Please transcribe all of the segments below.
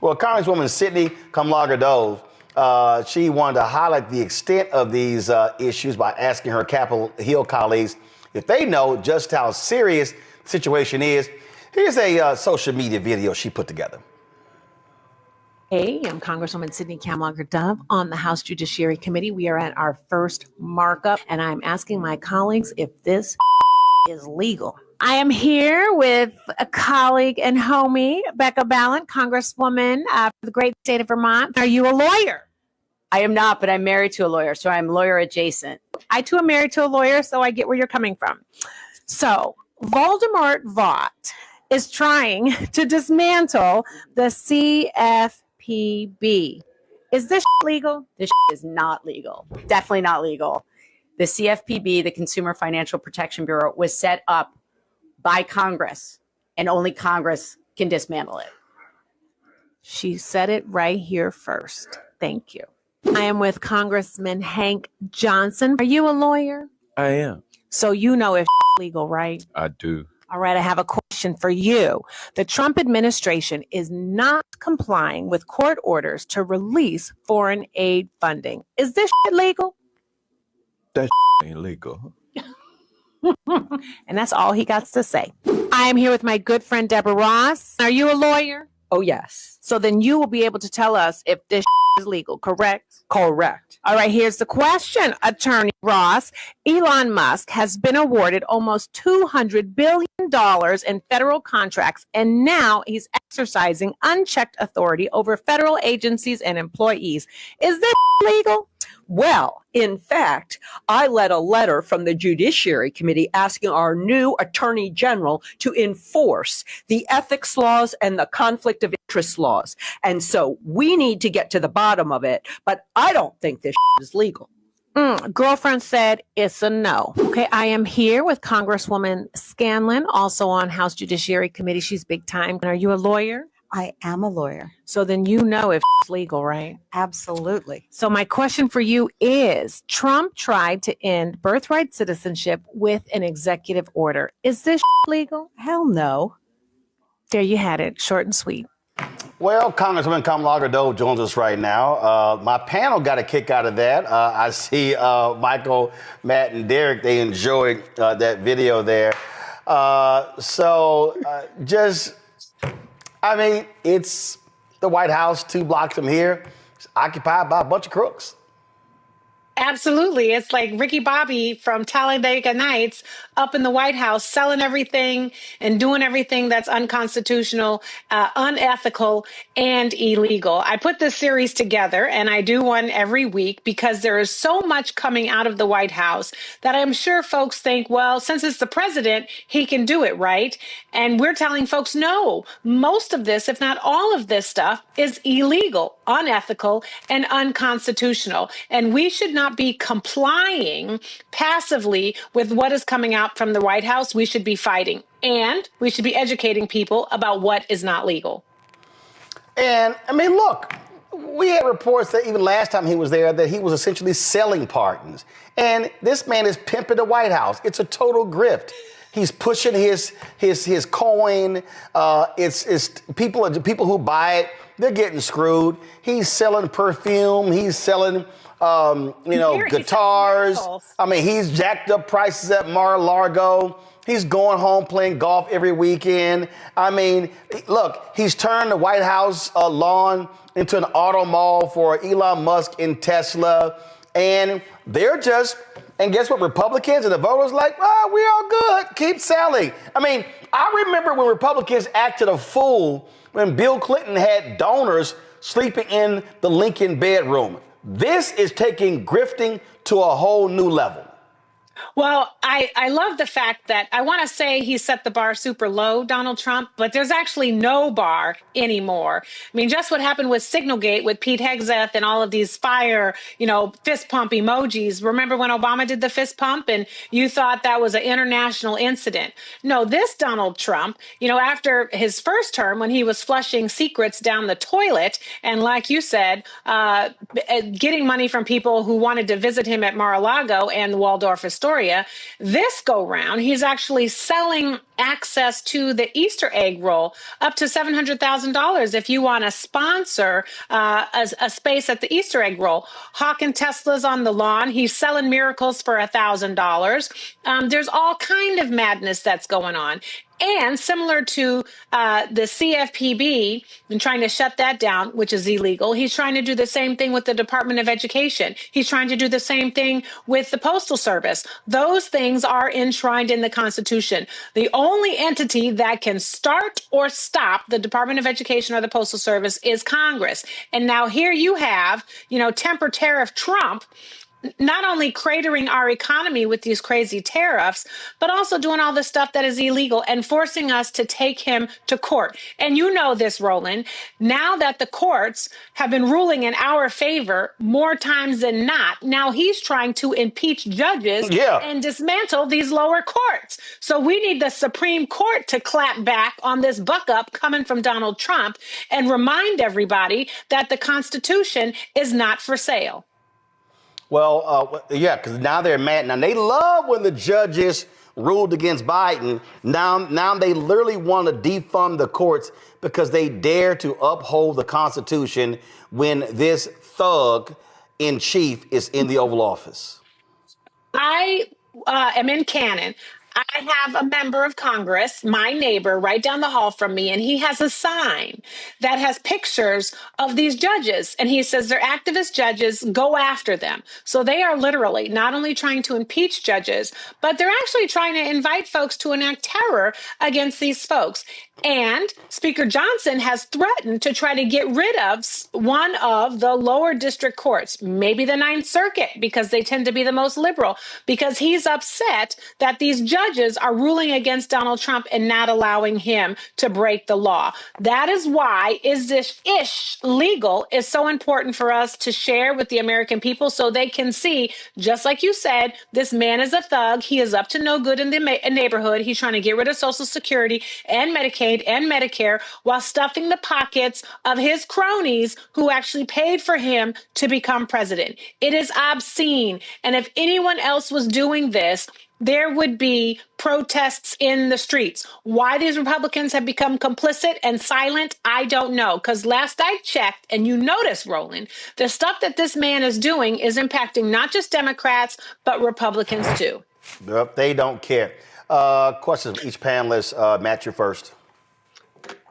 Well, Congresswoman Sidney Kamlager-Dove, she wanted to highlight the extent of these issues by asking her Capitol Hill colleagues if they know just how serious the situation is. Here's a social media video she put together. Hey, I'm Congresswoman Sidney Kamlager-Dove on the House Judiciary Committee. We are at our first markup, and I'm asking my colleagues if this is legal. I am here with a colleague and homie, Becca Balint, Congresswoman for the great state of Vermont. Are you a lawyer? I am not, but I'm married to a lawyer, so I'm lawyer adjacent. I, too, am married to a lawyer, so I get where you're coming from. So, Voldemort Vought is trying to dismantle the CFPB. Is this legal? This is not legal. Definitely not legal. The CFPB, the Consumer Financial Protection Bureau, was set up by Congress, and only Congress can dismantle it. She said it right here first. Thank you. I am with Congressman Hank Johnson. Are you a lawyer? I am. So you know if legal, right? I do. All right, I have a question for you. The Trump administration is not complying with court orders to release foreign aid funding. Is this legal? That ain't legal. And that's all he got to say. I am here with my good friend Deborah Ross. Are you a lawyer? Oh, yes. So then you will be able to tell us if this is legal, correct? Correct. All right, here's the question, Attorney Ross. Elon Musk has been awarded almost $200 billion in federal contracts, and now he's exercising unchecked authority over federal agencies and employees. Is this legal? Well, in fact, I led a letter from the Judiciary Committee asking our new Attorney General to enforce the ethics laws and the conflict of interest laws. And so we need to get to the bottom of it, but I don't think this is legal. Girlfriend said it's a no. Okay, I am here with Congresswoman Scanlon, also on House Judiciary Committee. She's big time. Are you a lawyer? I am a lawyer. So then you know if it's legal, right? Absolutely. So my question for you is, Trump tried to end birthright citizenship with an executive order. Is this legal? Hell no. There you had it, short and sweet. Well, Congresswoman Kamlager-Dove joins us right now. My panel got a kick out of that. I see Michael, Matt, and Derek, they enjoyed that video there. I mean, it's the White House 2 blocks from here. It's occupied by a bunch of crooks. Absolutely. It's like Ricky Bobby from Talladega Nights up in the White House selling everything and doing everything that's unconstitutional, unethical, and illegal. I put this series together, and I do one every week because there is so much coming out of the White House that I'm sure folks think, well, since it's the president, he can do it, right? And we're telling folks, no, most of this, if not all of this stuff, is illegal, unethical, and unconstitutional. And we should not be complying passively with what is coming out from the White House. We should be fighting, and we should be educating people about what is not legal. And I mean, look, we had reports that even last time he was there that he was essentially selling pardons. And this man is pimping the White House. It's a total grift. He's pushing his coin. It's people who buy it, they're getting screwed. He's selling perfume. He's selling guitars. I mean, he's jacked up prices at Mar-a-Lago. He's going home playing golf every weekend. I mean, look, he's turned the White House lawn into an auto mall for Elon Musk and Tesla. And and guess what? Republicans and the voters like, well, we all good. Keep selling. I mean, I remember when Republicans acted a fool when Bill Clinton had donors sleeping in the Lincoln bedroom. This is taking grifting to a whole new level. Well, I love the fact that I want to say he set the bar super low, Donald Trump, but there's actually no bar anymore. I mean, just what happened with Signalgate with Pete Hegseth and all of these fire, fist pump emojis. Remember when Obama did the fist pump and you thought that was an international incident? No, this Donald Trump, after his first term when he was flushing secrets down the toilet and, like you said, getting money from people who wanted to visit him at Mar-a-Lago and the Waldorf Astoria, Astoria. This go round, he's actually selling access to the Easter egg roll up to $700,000 if you want to sponsor a space at the Easter egg roll. Hawking Tesla's on the lawn. He's selling miracles for $1,000. There's all kind of madness that's going on. And similar to the CFPB and trying to shut that down, which is illegal, he's trying to do the same thing with the Department of Education. He's trying to do the same thing with the Postal Service. Those things are enshrined in the Constitution. The only entity that can start or stop the Department of Education or the Postal Service is Congress. And now here you have, temper tariff Trump not only cratering our economy with these crazy tariffs, but also doing all the stuff that is illegal and forcing us to take him to court. And you know this, Roland, now that the courts have been ruling in our favor more times than not, now he's trying to impeach judges and dismantle these lower courts. So we need the Supreme Court to clap back on this buck up coming from Donald Trump and remind everybody that the Constitution is not for sale. Well, because now they're mad. Now, they love when the judges ruled against Biden. Now they literally want to defund the courts because they dare to uphold the Constitution when this thug in chief is in the Oval Office. I am in Cannon. I have a member of Congress, my neighbor, right down the hall from me, and he has a sign that has pictures of these judges. And he says they're activist judges, go after them. So they are literally not only trying to impeach judges, but they're actually trying to invite folks to enact terror against these folks. And Speaker Johnson has threatened to try to get rid of one of the lower district courts, maybe the Ninth Circuit, because they tend to be the most liberal, because he's upset that these judges are ruling against Donald Trump and not allowing him to break the law. That is why Is This Ish Legal is so important for us to share with the American people so they can see, just like you said, this man is a thug. He is up to no good in the neighborhood. He's trying to get rid of Social Security and Medicaid and Medicare while stuffing the pockets of his cronies who actually paid for him to become president. It is obscene. And if anyone else was doing this, there would be protests in the streets. Why these Republicans have become complicit and silent, I don't know. Because last I checked, and you notice, Roland, the stuff that this man is doing is impacting not just Democrats, but Republicans too. Yep, they don't care. Questions from each panelist. Matt, you're first.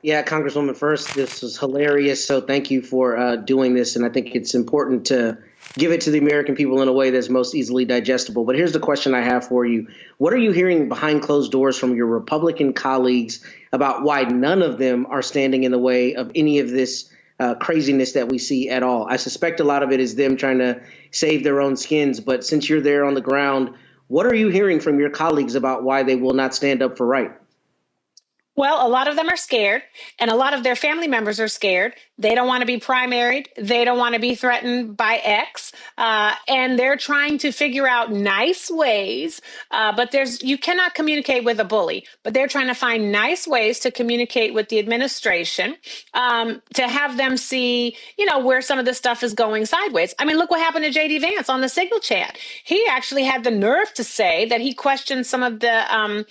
Yeah, Congresswoman, first, this was hilarious. So thank you for doing this. And I think it's important to give it to the American people in a way that's most easily digestible. But here's the question I have for you. What are you hearing behind closed doors from your Republican colleagues about why none of them are standing in the way of any of this craziness that we see at all? I suspect a lot of it is them trying to save their own skins. But since you're there on the ground, what are you hearing from your colleagues about why they will not stand up for right? Well, a lot of them are scared, and a lot of their family members are scared. They don't want to be primaried. They don't want to be threatened by X. And they're trying to figure out nice ways. But you cannot communicate with a bully, but they're trying to find nice ways to communicate with the administration, to have them see, where some of this stuff is going sideways. I mean, look what happened to J.D. Vance on the Signal chat. He actually had the nerve to say that he questioned some of the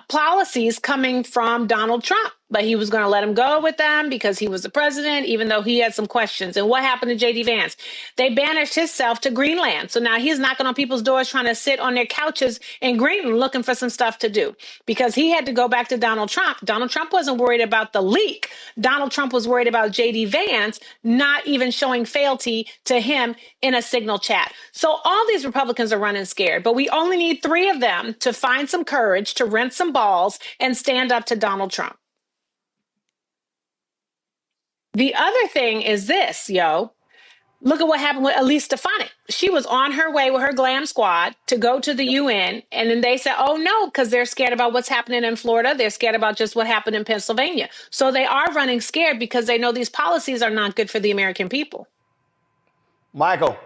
policies coming from Donald Trump, but he was going to let him go with them because he was the president, even though he had some questions. And what happened to J.D. Vance? They banished himself to Greenland. So now he's knocking on people's doors trying to sit on their couches in Greenland looking for some stuff to do because he had to go back to Donald Trump. Donald Trump wasn't worried about the leak. Donald Trump was worried about J.D. Vance not even showing fealty to him in a Signal chat. So all these Republicans are running scared, but we only need 3 of them to find some courage to rent some balls and stand up to Donald Trump. The other thing is this, look at what happened with Elise Stefanik. She was on her way with her glam squad to go to the UN. And then they said, oh, no, because they're scared about what's happening in Florida. They're scared about just what happened in Pennsylvania. So they are running scared because they know these policies are not good for the American people. Michael.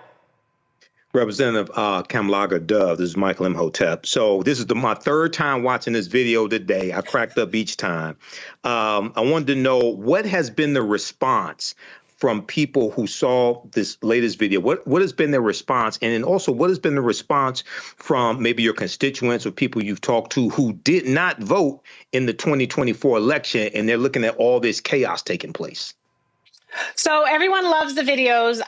Representative Kamlaga Dove, this is Michael Imhotep. So this is my 3rd time watching this video today. I cracked up each time. I wanted to know what has been the response from people who saw this latest video? What has been their response? And then also, what has been the response from maybe your constituents or people you've talked to who did not vote in the 2024 election, and they're looking at all this chaos taking place? So everyone loves the videos.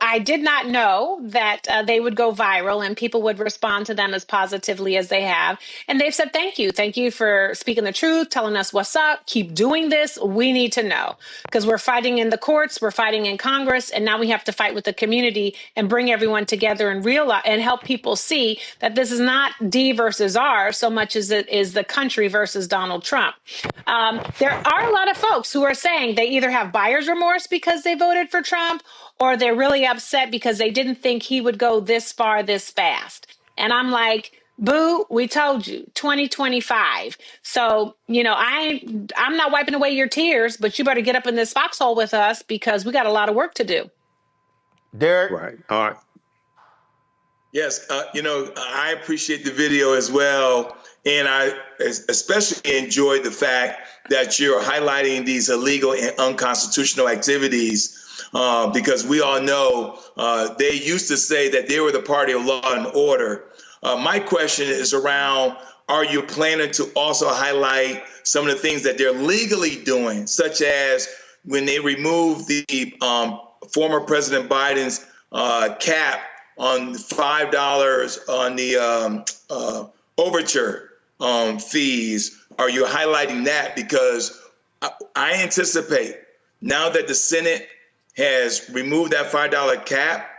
I did not know that they would go viral and people would respond to them as positively as they have. And they've said, thank you. Thank you for speaking the truth, telling us what's up. Keep doing this. We need to know because we're fighting in the courts. We're fighting in Congress. And now we have to fight with the community and bring everyone together and realize and help people see that this is not D versus R so much as it is the country versus Donald Trump. There are a lot of folks who are saying they either have buyer's remorse because they voted for Trump, or they're really upset because they didn't think he would go this far this fast. And I'm like, boo, we told you, 2025. So, I'm not wiping away your tears, but you better get up in this foxhole with us because we got a lot of work to do. Derek? Right. All right. Yes. I appreciate the video as well. And I especially enjoyed the fact that you're highlighting these illegal and unconstitutional activities because we all know they used to say that they were the party of law and order. My question is around, are you planning to also highlight some of the things that they're legally doing, such as when they removed the former President Biden's cap on $5 on the overture fees? Are you highlighting that? Because I anticipate now that the Senate has removed that $5 cap,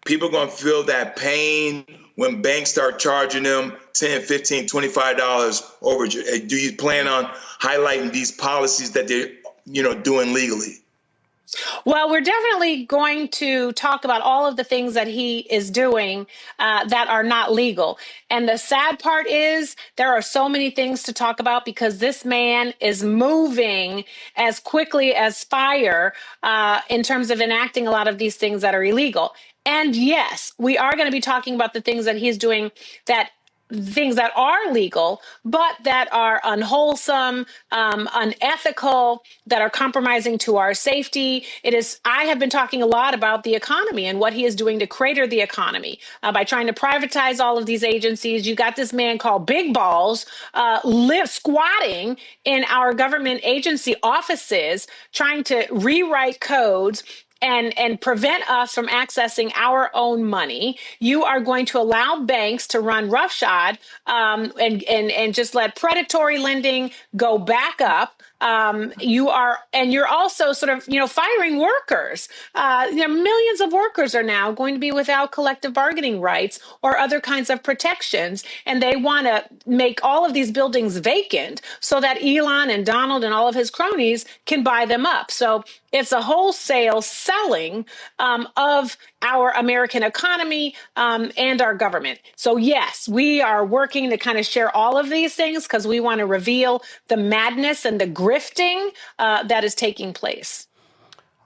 people are going to feel that pain when banks start charging them $10, $15, $25 overture. Do you plan on highlighting these policies that they're doing legally? Well, we're definitely going to talk about all of the things that he is doing that are not legal. And the sad part is there are so many things to talk about because this man is moving as quickly as fire in terms of enacting a lot of these things that are illegal. And yes, we are going to be talking about the things that he's doing things that are legal, but that are unwholesome, unethical, that are compromising to our safety. I have been talking a lot about the economy and what he is doing to crater the economy by trying to privatize all of these agencies. You got this man called Big Balls squatting in our government agency offices, trying to rewrite codes and prevent us from accessing our own money. You are going to allow banks to run roughshod and just let predatory lending go back up. You're also sort of, firing workers. Millions of workers are now going to be without collective bargaining rights or other kinds of protections. And they want to make all of these buildings vacant so that Elon and Donald and all of his cronies can buy them up. So it's a wholesale selling of our American economy and our government. So yes, we are working to kind of share all of these things because we want to reveal the madness and the grifting that is taking place.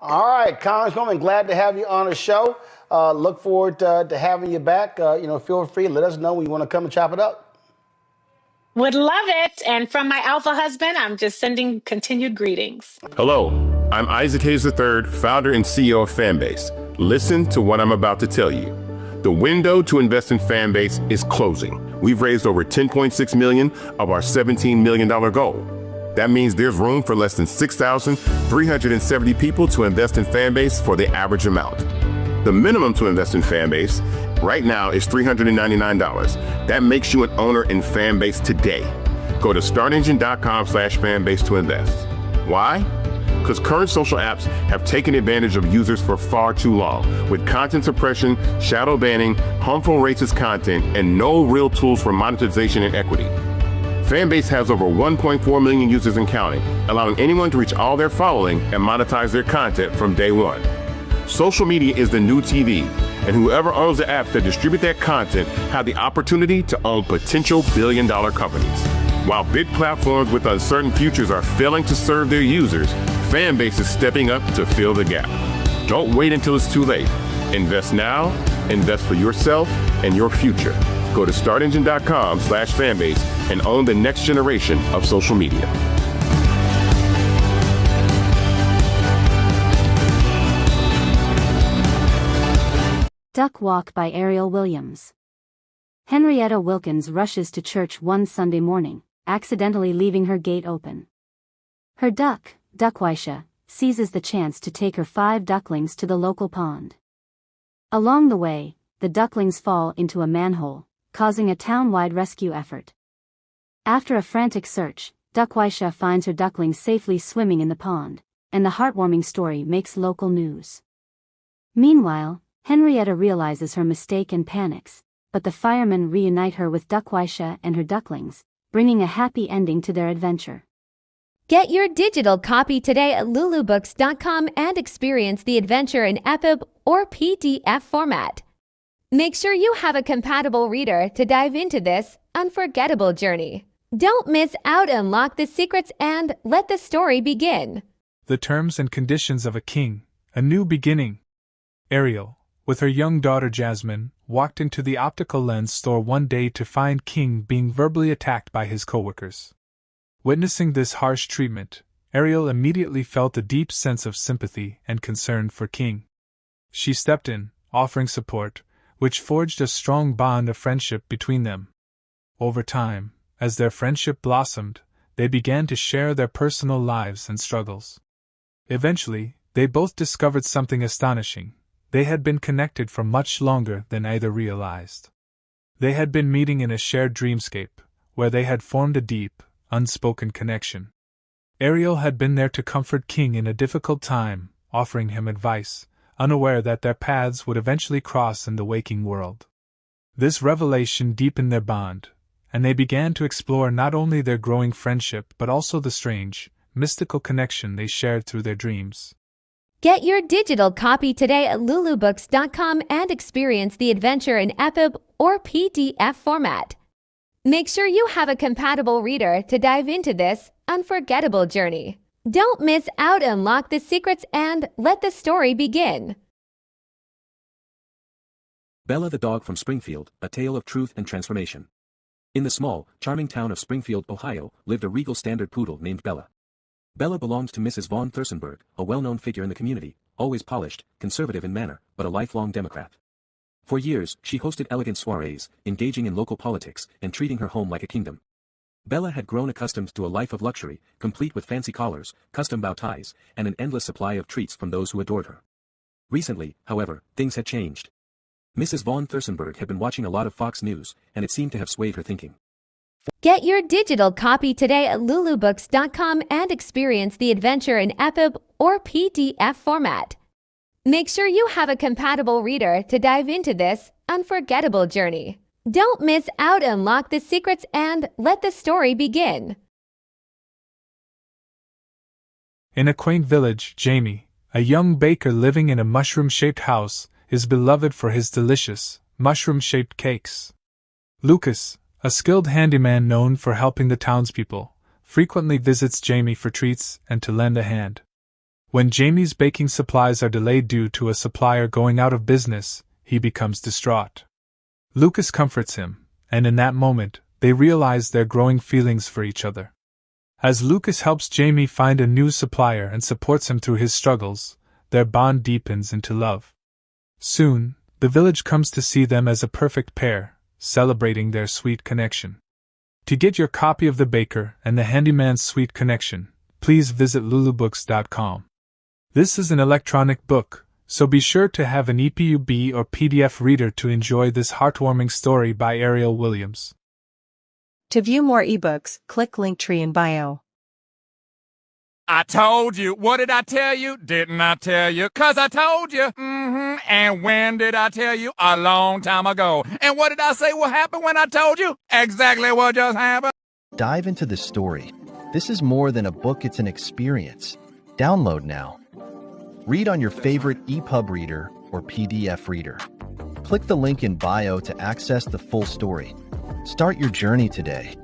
All right, Congresswoman, glad to have you on the show. Look forward to having you back. Feel free, let us know when you want to come and chop it up. Would love it. And from my alpha husband, I'm just sending continued greetings. Hello, I'm Isaac Hayes III, founder and CEO of Fanbase. Listen to what I'm about to tell you. The window to invest in Fanbase is closing. We've raised over $10.6 million of our $17 million goal. That means there's room for less than 6,370 people to invest in Fanbase for the average amount. The minimum to invest in Fanbase right now is $399. That makes you an owner in Fanbase today. Go to startengine.com/fanbase to invest. Why? Because current social apps have taken advantage of users for far too long, with content suppression, shadow banning, harmful racist content, and no real tools for monetization and equity. Fanbase has over 1.4 million users and counting, allowing anyone to reach all their following and monetize their content from day one. Social media is the new TV, and whoever owns the apps that distribute that content have the opportunity to own potential billion-dollar companies. While big platforms with uncertain futures are failing to serve their users, Fanbase is stepping up to fill the gap. Don't wait until it's too late. Invest now, invest for yourself and your future. Go to startengine.com/fanbase and own the next generation of social media. Duck Walk by Ariel Williams. Henrietta Wilkins rushes to church one Sunday morning, accidentally leaving her gate open. Her duck, Duckwisha, seizes the chance to take her 5 ducklings to the local pond. Along the way, the ducklings fall into a manhole, causing a town-wide rescue effort. After a frantic search, Duckwisha finds her ducklings safely swimming in the pond, and the heartwarming story makes local news. Meanwhile, Henrietta realizes her mistake and panics, but the firemen reunite her with Duckwisha and her ducklings, bringing a happy ending to their adventure. Get your digital copy today at lulubooks.com and experience the adventure in EPUB or PDF format. Make sure you have a compatible reader to dive into this unforgettable journey. Don't miss out, unlock the secrets, and let the story begin. The terms and conditions of a king, a new beginning. Ariel, with her young daughter Jasmine, walked into the optical lens store one day to find King being verbally attacked by his coworkers. Witnessing this harsh treatment, Ariel immediately felt a deep sense of sympathy and concern for King. She stepped in, offering support, which forged a strong bond of friendship between them. Over time, as their friendship blossomed, they began to share their personal lives and struggles. Eventually, they both discovered something astonishing. They had been connected for much longer than either realized. They had been meeting in a shared dreamscape, where they had formed a deep, unspoken connection. Ariel had been there to comfort King in a difficult time, offering him advice, unaware that their paths would eventually cross in the waking world. This revelation deepened their bond, and they began to explore not only their growing friendship but also the strange, mystical connection they shared through their dreams. Get your digital copy today at lulubooks.com and experience the adventure in EPUB or PDF format. Make sure you have a compatible reader to dive into this unforgettable journey. Don't miss out, unlock the secrets, and let the story begin. Bella the Dog from Springfield, A Tale of Truth and Transformation. In the small, charming town of Springfield, Ohio, lived a regal standard poodle named Bella. Bella belonged to Mrs. Vaughn Thursonberg, a well-known figure in the community, always polished, conservative in manner, but a lifelong Democrat. For years, she hosted elegant soirees, engaging in local politics, and treating her home like a kingdom. Bella had grown accustomed to a life of luxury, complete with fancy collars, custom bow ties, and an endless supply of treats from those who adored her. Recently, however, things had changed. Mrs. Vaughn Thursonberg had been watching a lot of Fox News, and it seemed to have swayed her thinking. Get your digital copy today at lulubooks.com and experience the adventure in EPUB or PDF format. Make sure you have a compatible reader to dive into this unforgettable journey. Don't miss out, unlock the secrets, and let the story begin. In a quaint village, Jamie, a young baker living in a mushroom-shaped house, is beloved for his delicious, mushroom-shaped cakes. Lucas, a skilled handyman known for helping the townspeople, frequently visits Jamie for treats and to lend a hand. When Jamie's baking supplies are delayed due to a supplier going out of business, he becomes distraught. Lucas comforts him, and in that moment, they realize their growing feelings for each other. As Lucas helps Jamie find a new supplier and supports him through his struggles, their bond deepens into love. Soon, the village comes to see them as a perfect pair, celebrating their sweet connection. To get your copy of The Baker and the Handyman's Sweet Connection, please visit lulubooks.com. This is an electronic book, so be sure to have an EPUB or PDF reader to enjoy this heartwarming story by Ariel Williams. To view more ebooks, click Linktree in bio. I told you. What did I tell you? Didn't I tell you? 'Cause I told you. And when did I tell you? A long time ago. And what did I say will happen when I told you? Exactly what just happened. Dive into the story. This is more than a book, it's an experience. Download now. Read on your favorite EPUB reader or PDF reader. Click the link in bio to access the full story. Start your journey today.